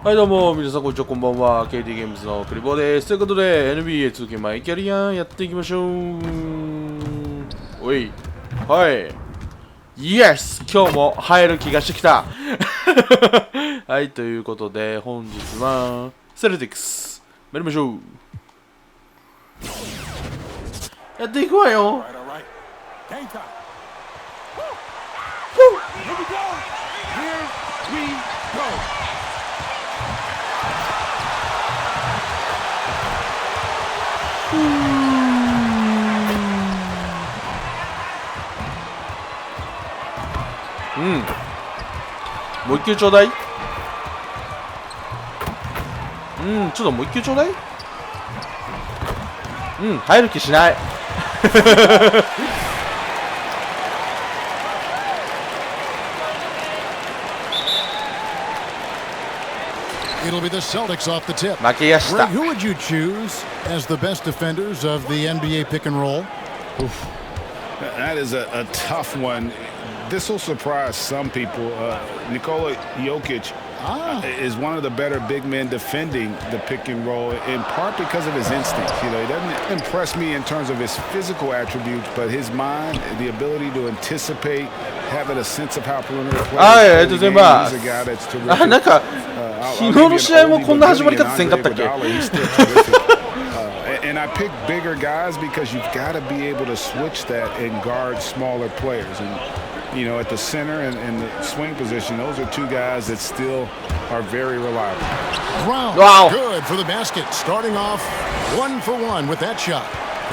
はいどうも皆さんこんにちは、こんばんは。 KT ゲームズのクリボーです。ということで NBA2K マイキャリアやっていきましょう。おい、はい、イエス、今日も入る気がしてきたはい、ということで本日はセルティックス参りましょう。やっていくわよ。もう一球ちょうだい。ちょっともう一球ちょうだい。入る気しないIt'll be the Celtics off the tip. 負けやした。 Who would you choose as the best defenders of the NBA pick and roll? Oof. That is a tough one. This will surprise some people. Nikola Jokic is one of the better big men defending the pick and roll, in part because of his instincts. You know, he doesn't impress me in terms of his physical attributes, but his mind, the ability to anticipate, having a sense of how perimeter players play the game. He's a guy that's terrific. なんか昨日の試合もこんな始まり方せんかったっけAnd I pick bigger guys because you've got to be able to switch that and guard smaller players. And you know, at the center and the swing position, those are two guys that still are very reliable. Wow. Good for the basket. Starting off 1 for 1 with that shot.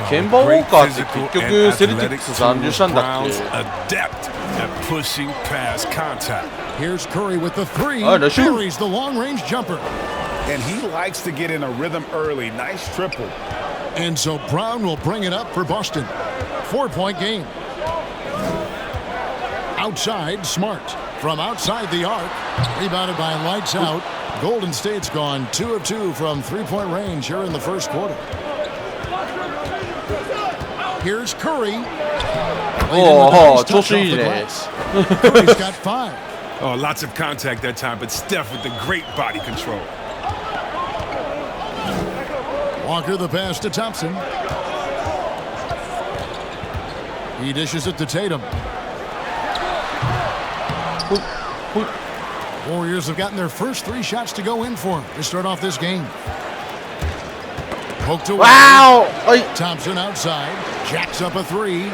ケンバ・ウォーカーって結局セルティックス残留したんだっけ。 Here's Curry with the three. Carries the long-range jumper. And he likes to get in a rhythm early. Nice triple. And so Brown will bring it up for Boston. 4-point game. Outside, Smart. From outside the arc. Rebounded by Lights Out. Golden State's gone 2 of 2 from three-point range here in the first quarter. Here's Curry. Oh,調子いいね。 Curry's got 5. Oh, lots of contact that time, but Steph with the great body control. Walker the pass to Thompson. He dishes it to Tatum. Warriors have gotten their first 3 shots to go in for him to start off this game. Poked away. Wow! Thompson outside. Jacks up a 3.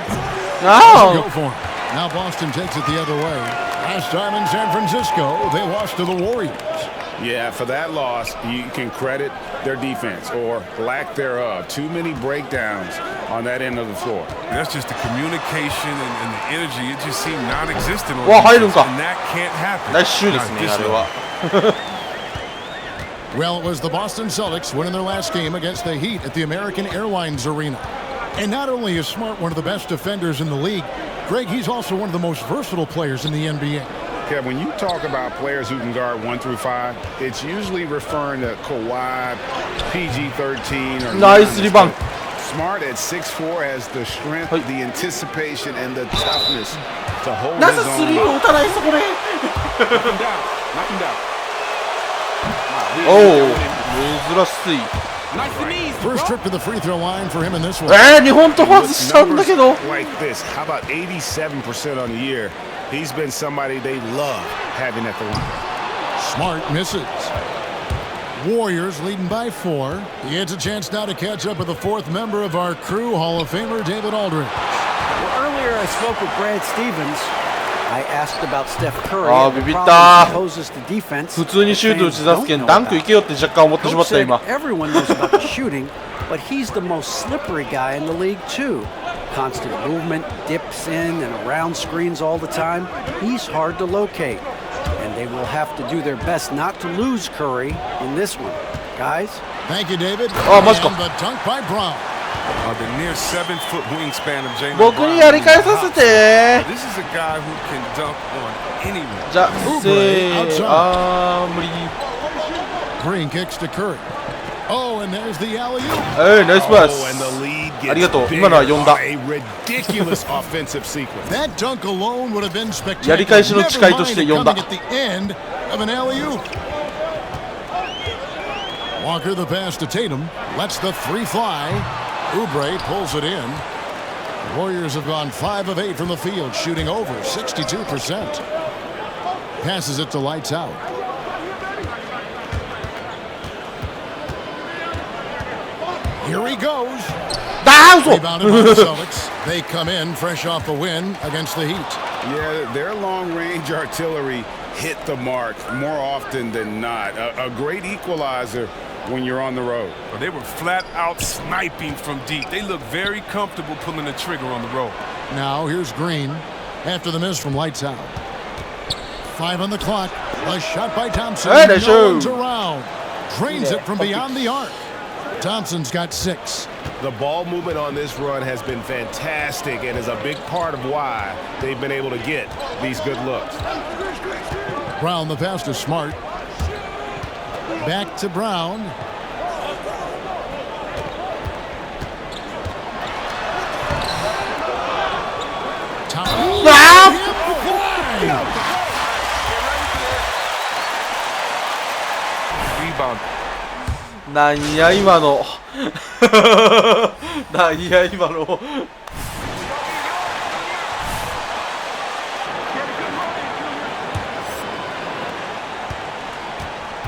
No! Go for him. Now Boston takes it the other way. Last time in San Francisco, they lost to the Warriors. Yeah, for that loss, you can credit their defense or lack thereof. Too many breakdowns on that end of the floor. That's just the communication and the energy. It just seemed non-existent on defense, and that can't happen. Nice shootですね、あれは。 Well, it was the Boston Celtics winning their last game against the Heat at the American Airlines Arena. And not only is Smart one of the best defenders in the league, Greg, he's also one of the most versatile players in the NBA. Okay, when you talk about players who can guard 1 through 5, it's usually referring to Kawhi, PG-13, or nice rebound. Smart at 6'4" has the strength, the anticipation, and the toughness to hold his own. なぜスリーを打たないそこで。 Knock him down. Oh, 珍しい。 First trip to the free throw line for him in this one. 日本と外したんだけど。 Like this, how about 87% on the year? He's been somebody they love having at the line. Smart misses. Warriors leading by 4. He gets a chance now to catch up with the 4th member of our crew, Hall of Famer David Aldridge. Well, earlier I spoke with Brad Stevens. I asked about Steph Curry ビ and ビ the っ problems た。 he poses to defense. 普通にシュート打ち出すけんダンク行けよって若干思ってしまった今。 Everyone knows about the shooting, but he's the most slippery guy in the league too. Constant movement, dips in and around screens all the time. He's hard to locate, and they will have to do their best not to lose Curry in this one. Guys? Thank you, David. Oh, must go. And the dunk by Brown. The near 7-foot wingspan of James 僕にやり返させて。 This is a guy who can dunk on anyone. じゃあ、無理。 Green kicks to Curry. Oh, and there's the alley-oop. ナイスパス。 and the lead ありがとう。 gets 今のは bigger 呼んだ。 by a ridiculous offensive sequence. That dunk alone would have been spectacular. やり返しの誓いとして呼んだ。 Never mind it coming at the end of an alley-oop. Walker the pass to Tatum. Lets the three fly. Oubre pulls it in. The Warriors have gone 5 of 8 from the field, shooting over 62%. Passes it to Lights Out. Here he goes. Rebounded by the Celtics. They come in fresh off the win against the Heat. Yeah, their long-range artillery hit the mark more often than not. A great equalizer when you're on the road. Well, they were flat out sniping from deep. They look very comfortable pulling the trigger on the road. Now here's Green after the miss from Lights Out. 5 on the clock. A shot by Thompson. Hey, no one's around. Drains it from beyond the arc. Thompson's got 6. The ball movement on this run has been fantastic and is a big part of why they've been able to get these good looks. Brown the pass to Smart. Back to Brown. Rebound. なんや今のなんや今の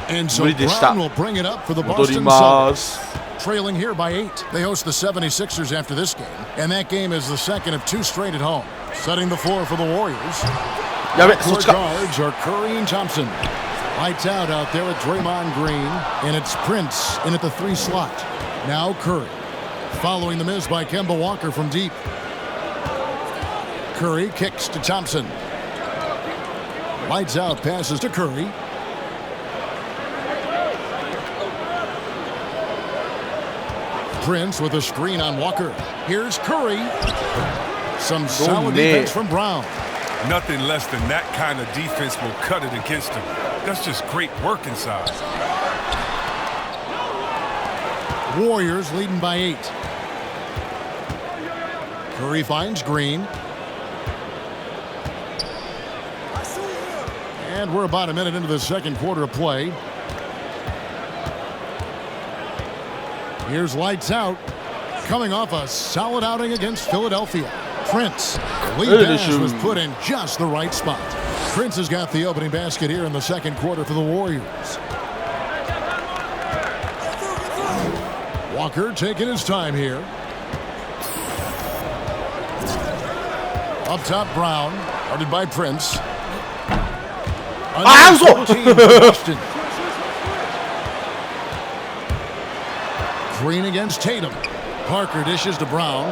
And so 無理でした。 Brown will bring it up for the 戻り Boston ま Celtics. す。 Trailing here by 8. They host the 76ers after this game. And that game is the second of 2 straight at home. Setting the floor for the Warriors. やべ、そっ Court ちか。 guards are Curry and Thompson. Lights out there with Draymond Green. And it's Prince in at the 3 slot. Now Curry. Following the miss by Kemba Walker from deep. Curry kicks to Thompson. Lights out passes to Curry. Prince with a screen on Walker. Here's Curry. Some solid defense from Brown. Nothing less than that kind of defense will cut it against him. That's just great work inside. Warriors leading by 8. Curry finds Green. And we're about a minute into the second quarter of play. Here's Lights Out. Coming off a solid outing against Philadelphia. Prince. Lead pass was put in just the right spot. Prince has got the opening basket here in the second quarter for the Warriors. Walker taking his time here. Up top, Brown. Guarded by Prince. Boston. Green against Tatum. Parker dishes to Brown.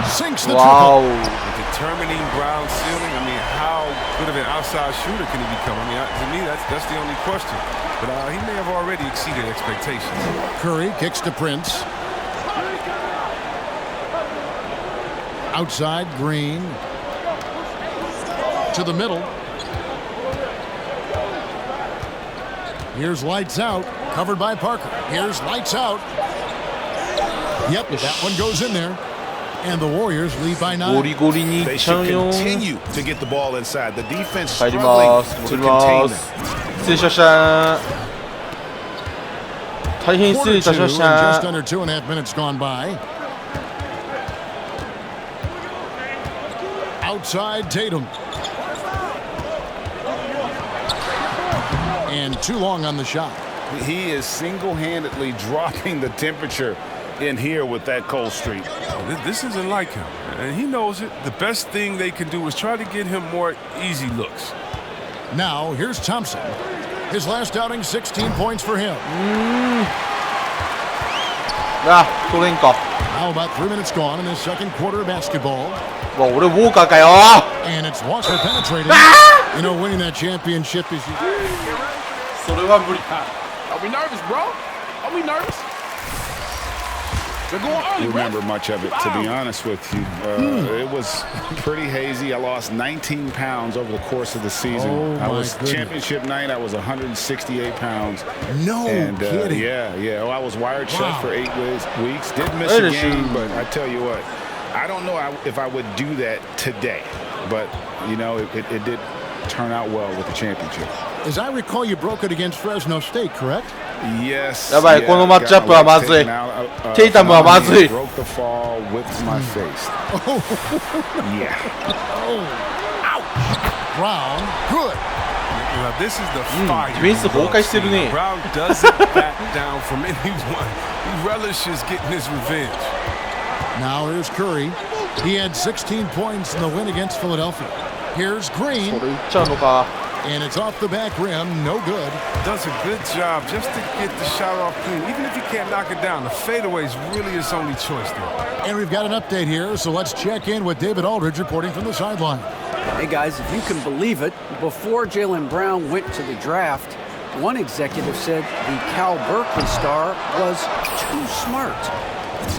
Sinks the triple. With determining Brown's ceiling, I mean, how good of an outside shooter can he become? I mean, to me, that's the only question. But he may have already exceeded expectations. Curry kicks to Prince. Outside, Green. To the middle. Here's Lights Out. Covered by Parker. Here's Lights Out. Yep, that one goes in there. And the Warriors lead by 9. ゴリゴリにいっ They ちゃ should うよ。 continue to get the ball inside. The defense 入り struggling ます。 to 戻りま contain す them.。失礼しました。大変失礼いたしまし Just た。 under 2.5 minutes gone by. Outside Tatum. And too long on the shot. He is single-handedly dropping the temperature in here with that cold streak. This isn't like him, and he knows it. The best thing they can do is try to get him more easy looks. Now, here's Thompson. His last outing, 16 points for him. あ、取れんか。 Now about 3 minutes gone in the second quarter of basketball. わ、俺ウォーカーかよ。 And it's Walker penetrating. You know, winning that championship is... それは無理。 Are we nervous, bro? Are we nervous? They're going I early, don't remember much of it, to be honest with you. It was pretty hazy. I lost 19 pounds over the course of the season. Oh, I my was goodness. championship night. I was 168 pounds. No And kidding. yeah. Well, I was wired shut Wow. for 8 weeks. Didn't miss a game, but I tell you what, I don't know if I would do that today. But you know, it did turn out well with the championship. As I recall, you broke it against Fresno State, correct? Yes. やばい、このマッチアップはまずい。テイタムはまずい。Broke the fall with my face. Yeah. Brown, good. Now, this is the fire. ディフェンス崩壊してるね。 Brown doesn't back down from anyone. He relishes getting his revenge. Now here's Curry. He had 16 points in the win against Philadelphia. Here's こ Green, れ打っちゃうのか。 and it's off the back rim, no good. Does a good job just to get the shot off clean. Even if he can't knock it down, the fadeaway is really his only choice there. And we've got an update here, so let's check in with David Aldridge reporting from the sideline. Hey guys, if you can believe it, before Jaylen Brown went to the draft, one executive said the Cal Berkeley star was too smart.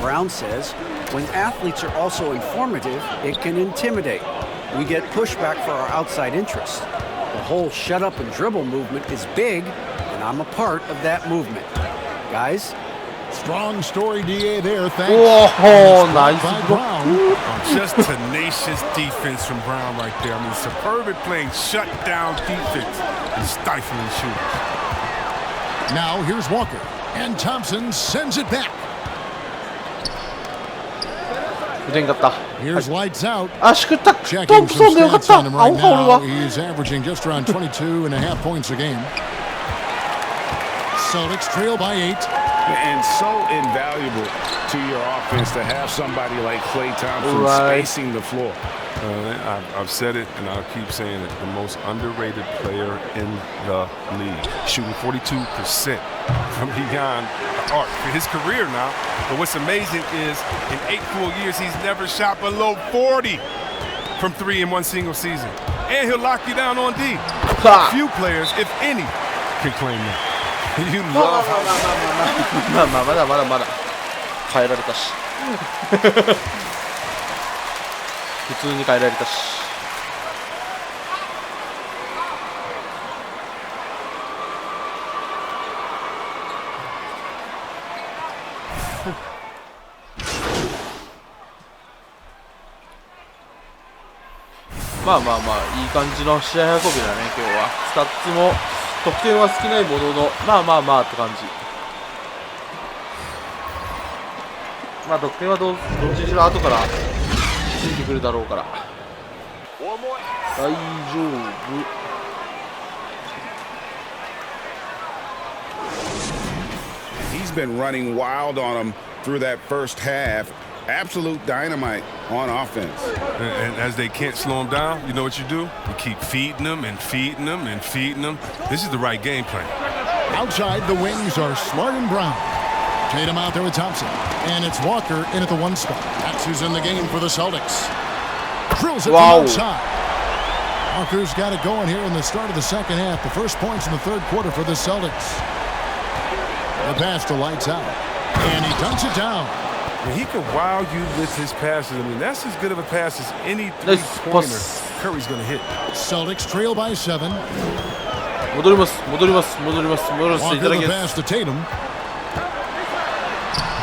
Brown says, when athletes are also informative, it can intimidate. We get pushback for our outside interests. The whole shut up and dribble movement is big, and I'm a part of that movement. Guys, Strong story, DA there. Thanks. Oh, nice. By Brown. Just tenacious defense from Brown right there. I mean, superb at playing shut-down defense and stifling shooters. Now here's Walker. And Thompson sends it back. 打てんかった。 Here's lights out. あ、しくった。ト Checking ンプソ some ンでよかっ stats た。 on him 青 right ファウル now. は。 He's averaging just around 22 and a half points a game. Celtics trail by 8. And so invaluable to your offense to have somebody like Klay Thompson Right. spacing the floor. I've said it, and I'll keep saying it. The most underrated player in the league, shooting 42% from beyond the arc for his career now. But what's amazing is, in 8 full years, he's never shot below 40 from 3 in one single season. And he'll lock you down on D. Ha. Few players, if any, can claim that. You love how まあまあまだまだまだ変えられたし普通に変えられたしまあまあまあいい感じの試合運びだね今日はスタッツも得点は少ないもののまあまあまあって感じまあ得点はどっちにしろ後からついてくるだろうから大丈夫 He's been running wild on him through that first half. Absolute dynamite on offense. And as they can't slow him down, you know what you do? You keep feeding them and feeding them and feeding them. This is the right game plan. Outside, the wings are Smart and Brown. Tatum out there with Thompson. And it's Walker in at the 1 spot. That's who's in the game for the Celtics. Drills it from outside. Walker's got it going here in the start of the second half. The first points in the third quarter for the Celtics. The pass to lights out. And he dunks it down. I mean, he can wow you with his passes. I mean, that's as good of a pass as any three-pointer Curry's going to hit. Celtics trail by 7. 戻ります戻ります戻ります戻らせていた Walker だき the ます pass to Tatum.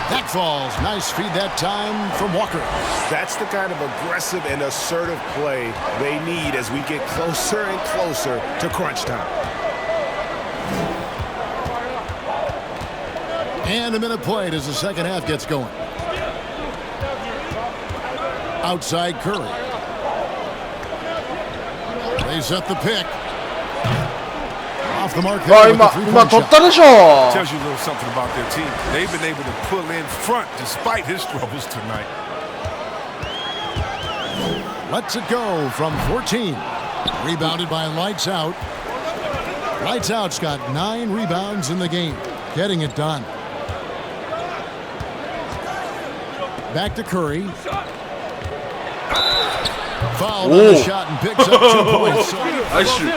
That falls. Nice feed that time from Walker. That's the kind of aggressive and assertive play they need as we get closer and closer to crunch time. And a minute played as the second half gets going. Outside Curry. They set the pick. Off the mark あ there with 今 the 今 three-point 取っ shot. たでしょ Tells you a little something about their team. They've been able to pull in front despite his struggles tonight. Lets it go from 14. Rebounded by Lights Out. Lights Out's got 9 rebounds in the game. Getting it done. Back to Curry. Fouled on the shot and picks up 2 points. I shoot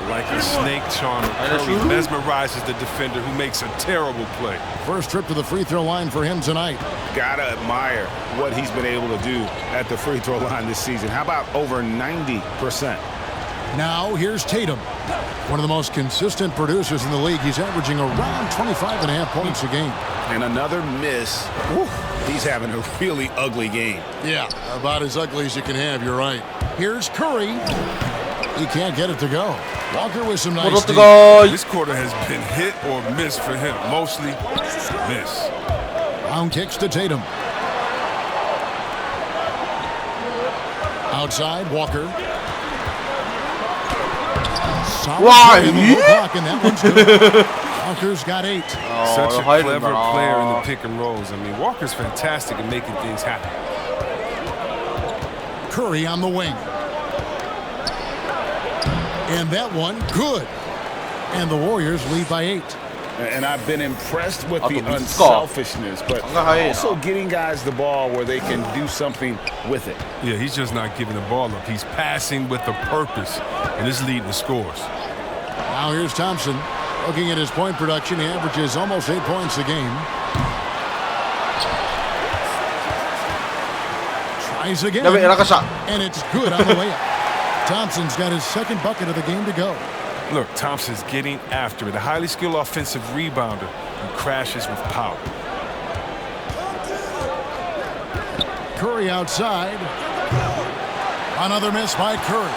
Like a snake charmer, Curry mesmerizes the defender who makes a terrible play. First trip to the free throw line for him tonight. Gotta admire what he's been able to do at the free throw line this season. How about over 90%? Now here's Tatum. One of the most consistent producers in the league. He's averaging around 25.5 points a game. And another miss. Whew. He's having a really ugly game. Yeah, about as ugly as you can have, you're right. Here's Curry. He can't get it to go. Walker with some 戻 nice って deep. こーい。 This quarter has been hit or miss for him. Mostly miss. Round kicks to Tatum. Outside, Walker. Solid Why? play in the low block, and that one's good. Walker's got 8. Such a 入るんだ clever player in な the pick and rolls. I mean, Walker's fantastic at making things happen. Curry on the wing. And that one, good. And the Warriors lead by 8. And I've been impressed with the あと3つか。 unselfishness, but が早いな。 also getting guys the ball where they can do something with it. Yeah, he's just not giving the ball up. He's passing with a purpose, and it's leading to scores. Now here's Thompson. Looking at his point production, he averages almost 8 points a game. Tries again. やべえ、やらかした。 And it's good on the layup. Thompson's got his second bucket of the game to go. Look, Thompson's getting after it. A highly skilled offensive rebounder who crashes with power. Curry outside. Another miss by Curry.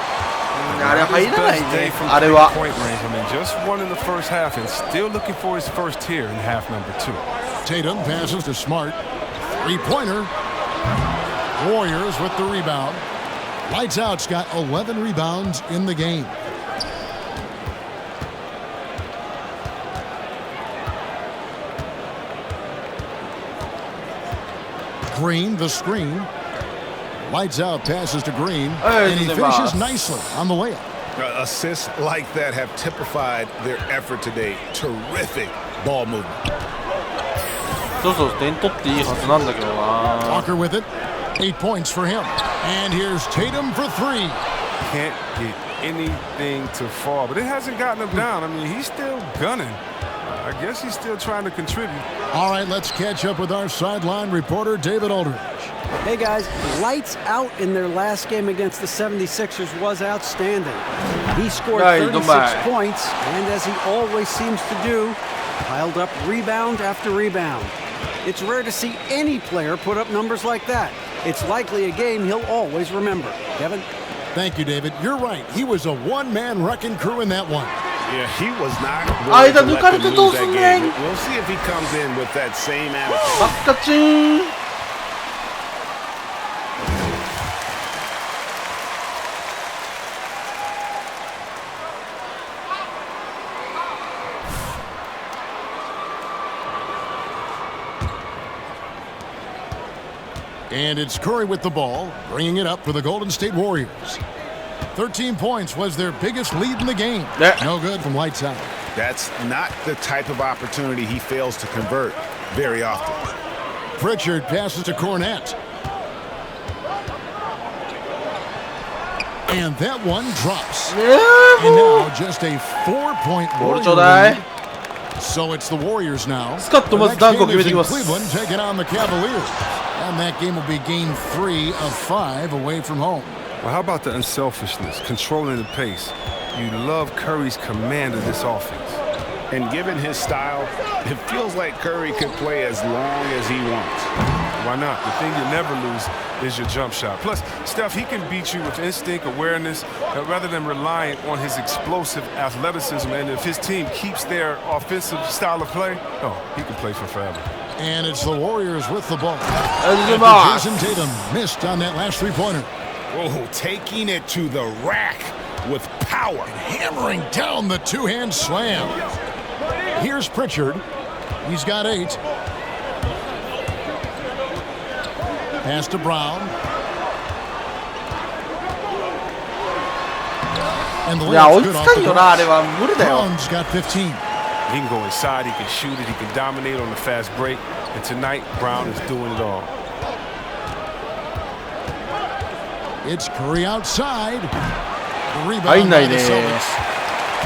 あれ入らない Best day ね from あれは。 three-point range. I mean, just one in the first half and still looking for his first here in half number 2. Tatum passes to Smart. Three-pointer. Warriors with the rebound. Lights Out's got 11 rebounds in the game. Green, the screen. Lights Out passes to Green. And he finishes nicely on the layup. Assists like that have typified their effort today. Terrific ball movement. そうそう、点取っていいはずなんだけどな。 Walker with it. 8 points for him. And here's Tatum for 3. Can't get anything to fall, but it hasn't gotten him down. I mean, he's still gunning. I guess he's still trying to contribute. All right, let's catch up with our sideline reporter, David Aldridge. Hey guys, Lights Out in their last game against the 76ers was outstanding. He scored 36 points, and as he always seems to do, piled up rebound after rebound. It's rare to see any player put up numbers like that. It's likely a game he'll always remember. Kevin? Thank you, David. You're right. He was a one-man wrecking crew in that one. Yeah, he was not willing to let them lose that game. We'll We'll see if he comes in with that same attitude. バッカチーン。And it's Curry with the ball, bringing it up for the Golden State Warriors. 13 points was their biggest lead in the game. Yeah. No good from Lights Out. That's not the type of opportunity he fails to convert very often. Pritchard passes to Cornette. And that one drops. And now just a 4-point ボールちょうだ Warrior い。 lead. So it's the Warriors now. スカッとまず The ダンクを next 決め game て is き in ます Cleveland taking on the Cavaliers. And that game will be game 3 of 5 away from home. Well, how about the unselfishness, controlling the pace? You love Curry's command of this offense. And given his style, it feels like Curry could play as long as he wants. Why not? The thing you never lose is your jump shot. Plus, Steph, he can beat you with instinct, awareness, rather than relying on his explosive athleticism. And if his team keeps their offensive style of play, oh, he can play for forever. And it's the Warriors with the ball. ありがとうございます Jason Tatum missed on that last three-pointer. Oh, taking it to the rack with power. Hammering down the two-hand slam. Here's Pritchard. He's got 8. Pass to Brown. And the いや、追 layup's い good つ off か the んよな、あれ glass. は無理だよ。 Brown's got 15. He can go inside, he can shoot it, he can dominate on the fast break. And tonight, Brown is doing it all. It's Curry outside. The rebound 入んな by い the ね。 Celtics.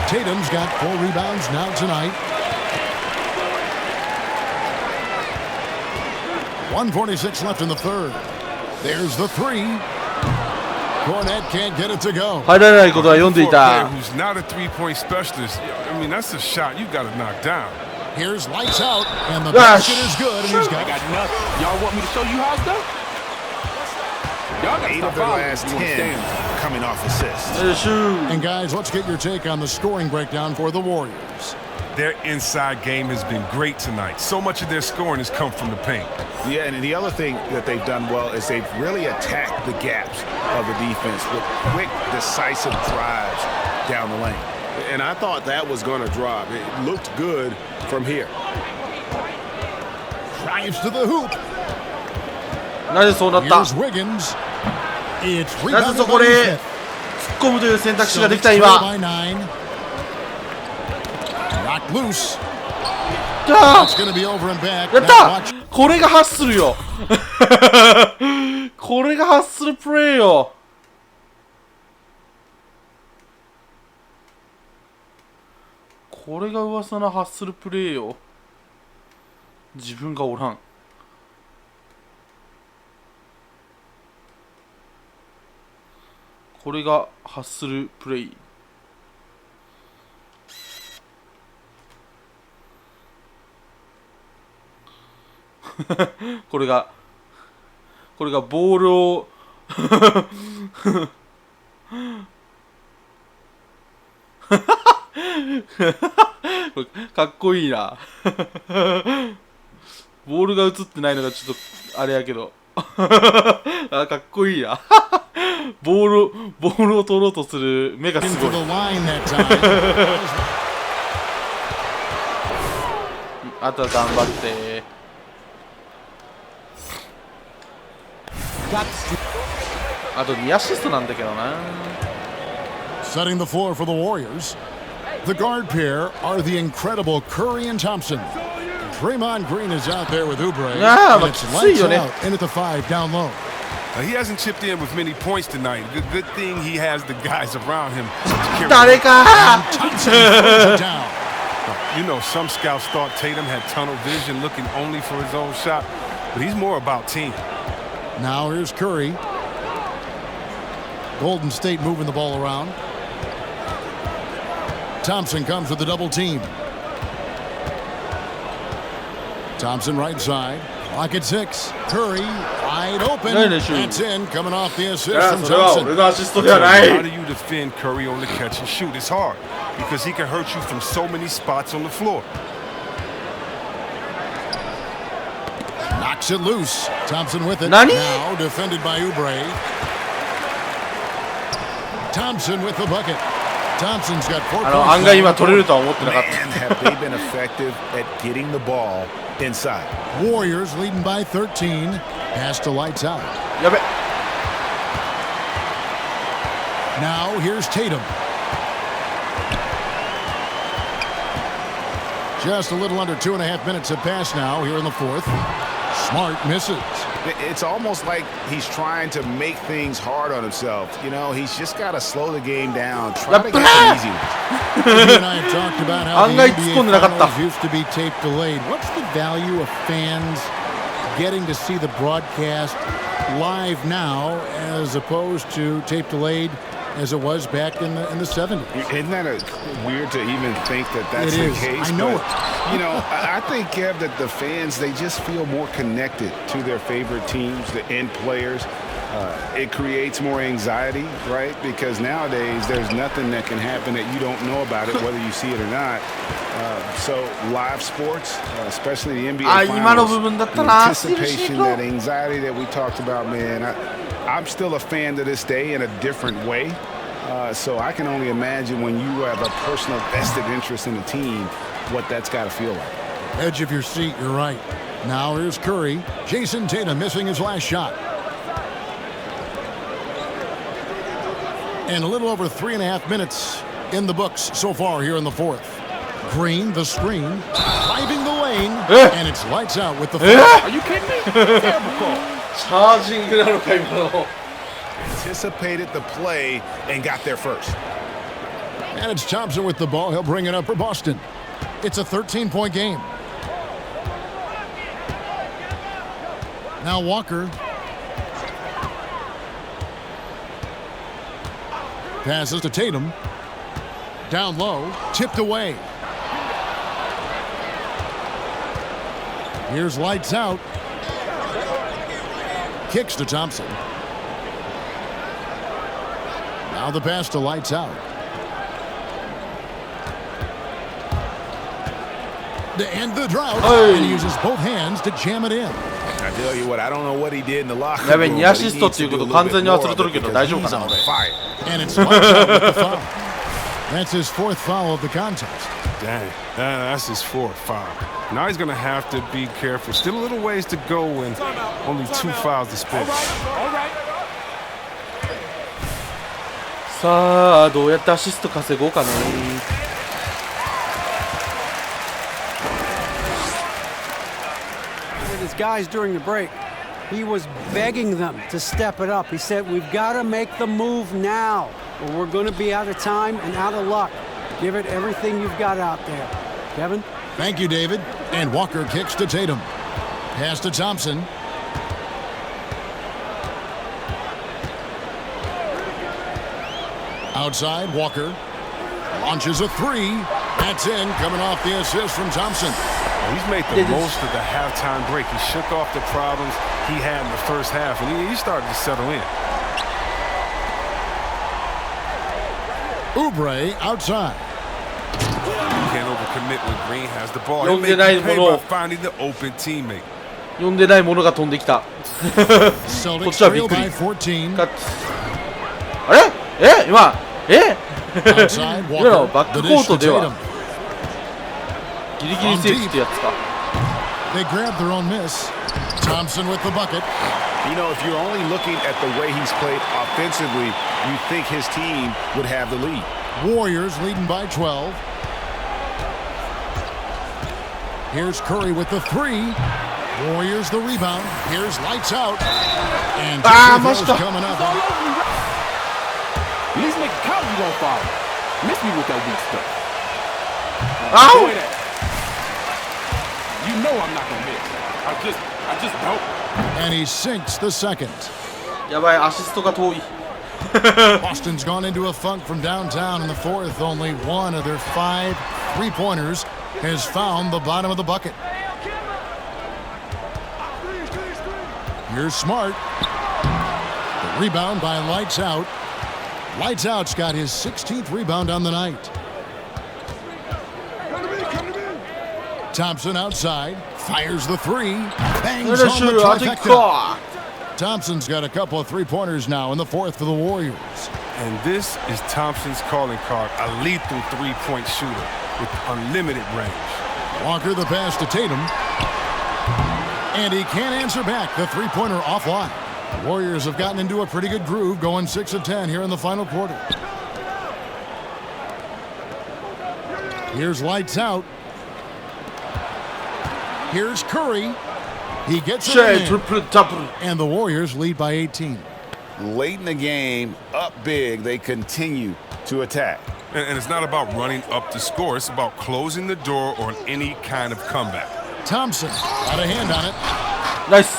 Tatum's got 4 rebounds now tonight. 1:46 left in the third. There's the 3. Cornette can't get it to go. 入らないことは読んでい For a player た。 who's not a three-point specialist, I mean, that's a shot you got to knock down. Here's Lights Out, and the Yes. basket is good, and he's got got nothing. Y'all want me to show you how it's done? Y'all got 8 to of stop their fouling. last You 10 coming off assists. And guys, let's get your take on the scoring breakdown for the Warriors. Their inside game has been great tonight. So much of their scoring has come from the paint. Yeah, and the other thing that they've done well is they've really attacked the gaps of the defense with quick, decisive drives down the lane. And I thought that was going to drop. It looked good from here. Drives to the hoop. なぜそうなった Here's Wiggins. It's なぜ rebounded そこ by で Smith. 突っ込むという選択肢ができた Celtics 今 trail by 9. Knocked loose. やった It's going to be over and back. や Now った watch. これがハッスルよこれがハッスルプレーよこれが噂のハッスルプレーよ自分がおらんこれがハッスルプレイこれがボールをかっこいいなボールが映ってないのがちょっとあれやけどあかっこいいなボールを取ろうとする目がすごい Into the line that time. あとは頑張ってあと2アシストなんだけどな Setting the floor for the Warriors. The guard pair are the incredible Curry and Thompson. Draymond Green is out there with Oubre. Yeah, and but it's see lights you, out in at the 5 down low. He hasn't chipped in with many points tonight. Good thing he has the guys around him. to carry 誰 him. か Thompson throws it down. You know, some scouts thought Tatum had tunnel vision looking only for his own shot, but he's more about team. Now here's Curry. Golden State moving the ball around. Thompson comes with the double team. Thompson right side. Clock at 6. Curry wide open. That's in. Coming off the assist いや from それは俺 Thompson. のアシストではない How do you defend Curry on the catch and shoot? It's hard because he can hurt you from so many spots on the floor. Knocks it loose. Thompson with it. Nani? Now defended by Oubre. Thompson with the bucket. Thompson's got 4 points. 案外今取れるとは思ってなかっ Man, have they been effective at getting the ball inside? Warriors leading by 13. Pass to lights out. たやべ Now here's Tatum. Just a little under 2.5 minutes have passed now here in the 4th. Smart misses. It's almost like he's trying to make things hard on himself. You know, he's just got to slow the game down. Try to get some easy ones. You and I have talked about how the 案外突っ込んでなかった NBA Finals used to be tape delayed. What's the value of fans getting to see the broadcast live now as opposed to tape delayed as it was back in the 70s? Isn't that weird to even think that that's It the is. case? I know But, you know, I think, Kev, that the fans, they just feel more connected to their favorite teams, the end players. It creates more anxiety, right? Because nowadays there's nothing that can happen that you don't know about it, whether you see it or not. So live sports, especially the NBA あ今の Finals, 部分だった the な anticipation, that anxiety that we talked about, man, I'm still a fan to this day in a different way. So I can only imagine when you have a personal vested interest in a team, what that's got to feel like. Edge of your seat, you're right. Now here's Curry. Jason Tatum missing his last shot. And a little over 3.5 minutes in the books so far here in the 4th. Green, the screen, driving the lane, and it's lights out with the foul. Are you kidding me? Terrible call. チャージングなのか今の Anticipated the play and got there first. And it's Thompson with the ball. He'll bring it up for Boston. It's a 13-point game. Now Walker. Passes to Tatum. Down low. Tipped away. Here's lights out. Kicks to Thompson. Now the pass to Lights Out. To end the drought, and he uses both hands to jam it in. I tell you what, I don't know what he did in the locker やべえ、 room. 2アシストっていうこと完全に忘れとるけど大丈夫かな俺。 And it's Lights Out with the foul. That's his 4th foul of the contest. Dang, that's his 4th foul. Now he's going to have to be careful. Still a little ways to go and only 2 fouls to spend. さあ、どうやってアシスト稼ごうかね。With his guys during the break, he was begging them to step it up. He said, we've got to make the move now, or we're going to be out of time and out of luck. Give it everything you've got out there. Kevin? Thank you, David. And Walker kicks to Tatum. Pass to Thompson. Outside, Walker launches a 3. That's in, coming off the assist from Thompson. He's made the most of the halftime break. He shook off the problems he had in the first half, and he started to settle in. Oubre outside. You can't overcommit when Green has the ball. He'll 読んで make ない you pay もの by finding the open teammate. 読んでないものが飛んできた。こっ Celtics ちはびっ trail くり。 by 14. あれ？今Outside, 今の Walker. バック The コー dish ト to では Tatum. ギリギリセーフってやつか。 They grab their own miss. Thompson with the bucket. You know, if you're only looking at the way he's played offensively, you think his team would have the lead. Warriors leading by 12. Here's Curry with the 3. Warriors the rebound. Here's Lights Out. And must have. coming up. At least make a count you won't fall. Miss me with that weak stuff. Ow! Boy, that. You know I'm not gonna miss. I just don't. And he sinks the second. やばい、アシストが遠い。 Boston's gone into a funk from downtown in the 4th. Only one of their 5 3-pointers has found the bottom of the bucket. Here's Smart. The rebound by Lights Out. Lights Out's got his 16th rebound on the night. Thompson outside. Fires the 3. Bangs on the trifecta. Thompson's got a couple of 3-pointers now in the 4th for the Warriors. And this is Thompson's calling card, a lethal 3-point shooter with unlimited range. Walker the pass to Tatum. And he can't answer back. The 3-pointer offline. The Warriors have gotten into a pretty good groove, going 6 of 10 here in the final quarter. Here's Lights Out. Here's Curry. He gets it in. Triple double. And the Warriors lead by 18. Late in the game, up big, they continue to attack. And it's not about running up the score. It's about closing the door on any kind of comeback. Thompson got a hand on it. Nice.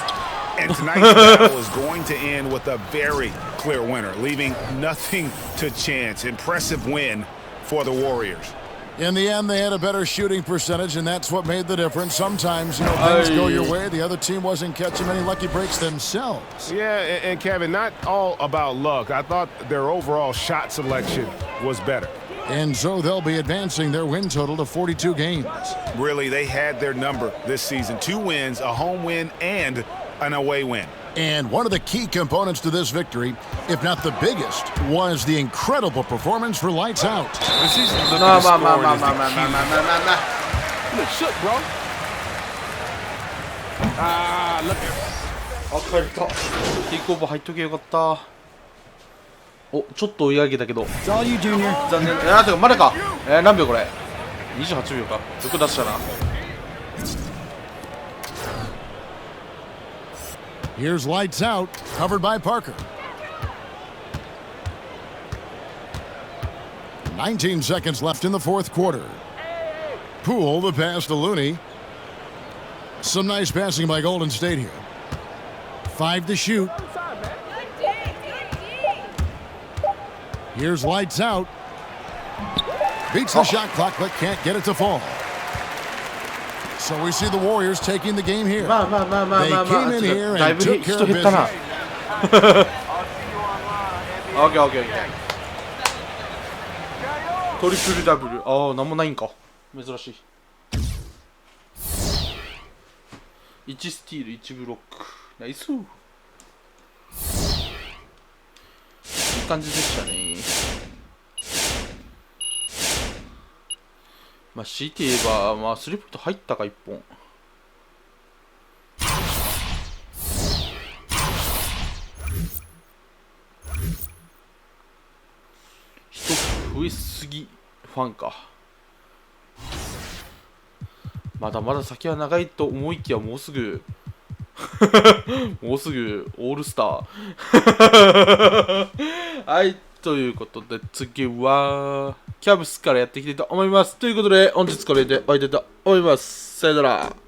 And tonight's battle is going to end with a very clear winner, leaving nothing to chance. Impressive win for the Warriors. In the end, they had a better shooting percentage, and that's what made the difference. Sometimes, things go your way. The other team wasn't catching many lucky breaks themselves. Yeah, and Kevin, not all about luck. I thought their overall shot selection was better. And so they'll be advancing their win total to 42 games. Really, they had their number this season. 2 wins, a home win, and an away win. And one of the key components to this victory, if not the biggest, was the incredible performance for Lights Out. This season, look at the scoring is the key. You look shook, bro. Look at あ、帰れた。テイクオーバー入っとけよかった。お、ちょっと追い上げたけど。 It's all you, Junior. 残念。てか、まだか。何秒これ ?28 秒か。よく出したな。Here's Lights Out, covered by Parker. 19 seconds left in the 4th quarter. Poole the pass to Looney. Some nice passing by Golden State here. 5 to shoot. Here's Lights Out. Beats the shot clock, but can't get it to fall. So we see the Warriors taking the game here. They came in here and took care of business. OK。トリプルダブル。ああ、なんもないんか。珍しい。1スティール、1ブロック。ナイス。いい感じでしたね。まあ、強いて言えば、まあ、スリーポイント入ったか、1本。一つ増えすぎファンか。まだまだ先は長いと思いきや、もうすぐもうすぐオールスターはい、ということで次はキャブスからやっていきたいと思います。ということで本日これで終わりたいと思います。さよなら。